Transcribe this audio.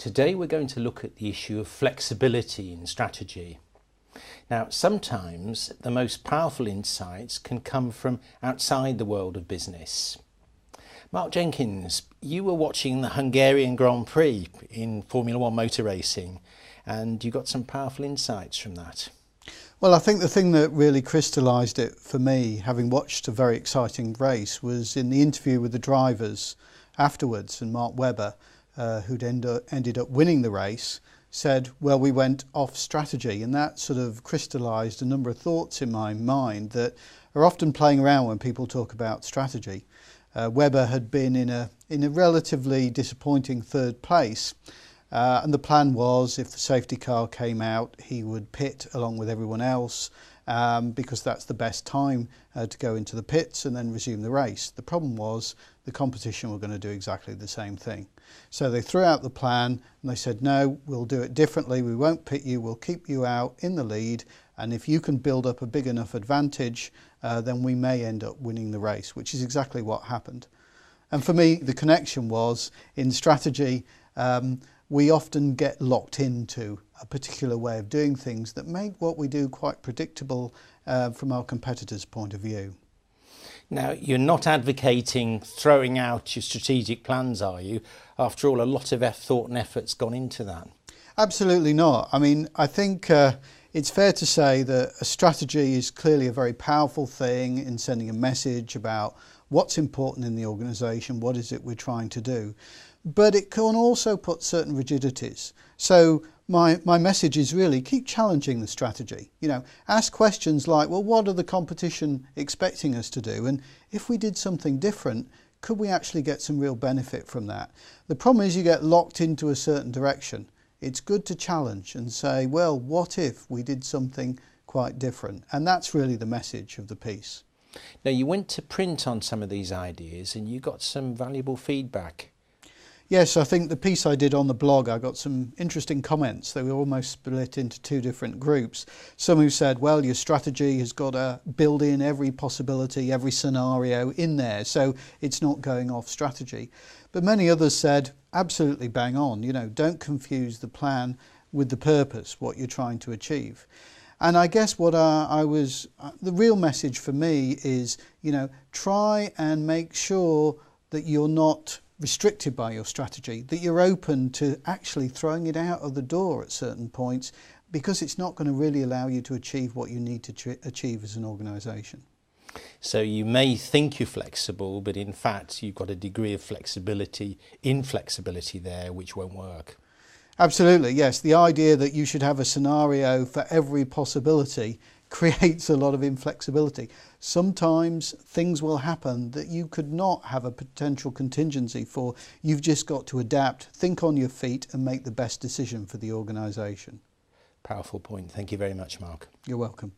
Today we're going to look at the issue of flexibility in strategy. Now, sometimes the most powerful insights can come from outside the world of business. Mark Jenkins, you were watching the Hungarian Grand Prix in Formula One motor racing, and you got some powerful insights from that. Well, I think the thing that really crystallised it for me, having watched a very exciting race, was in the interview with the drivers afterwards, and Mark Webber, who'd ended up winning the race, said, well, we went off strategy, and that sort of crystallised a number of thoughts in my mind that are often playing around when people talk about strategy. Webber had been in a relatively disappointing third place, and the plan was, if the safety car came out, he would pit along with everyone else, because that's the best time to go into the pits and then resume the race. The problem was the competition were going to do exactly the same thing. So they threw out the plan and they said, no, we'll do it differently. We won't pit you. We'll keep you out in the lead. And if you can build up a big enough advantage, then we may end up winning the race, which is exactly what happened. And for me, the connection was in strategy, we often get locked into a particular way of doing things that make what we do quite predictable from our competitors' point of view. Now, you're not advocating throwing out your strategic plans, are you? After all, a lot of thought and effort's gone into that. Absolutely not. I mean, I think it's fair to say that a strategy is clearly a very powerful thing in sending a message about what's important in the organisation, what is it we're trying to do. But it can also put certain rigidities. So my message is really keep challenging the strategy. You know, ask questions like, well, what are the competition expecting us to do? And if we did something different, could we actually get some real benefit from that? The problem is you get locked into a certain direction. It's good to challenge and say, well, what if we did something quite different? And that's really the message of the piece. Now, you went to print on some of these ideas and you got some valuable feedback. Yes, I think the piece I did on the blog, I got some interesting comments. They were almost split into two different groups. Some who said, well, your strategy has got to build in every possibility, every scenario in there, so it's not going off strategy. But many others said, absolutely bang on, you know, don't confuse the plan with the purpose, what you're trying to achieve. And I guess what the real message for me is, you know, try and make sure that you're not restricted by your strategy, that you're open to actually throwing it out of the door at certain points, because it's not going to really allow you to achieve what you need to achieve as an organisation. So you may think you're flexible, but in fact you've got a degree of inflexibility there which won't work. Absolutely, yes. The idea that you should have a scenario for every possibility creates a lot of inflexibility. Sometimes things will happen that you could not have a potential contingency for. You've just got to adapt, think on your feet and make the best decision for the organisation. Powerful point. Thank you very much, Mark. You're welcome.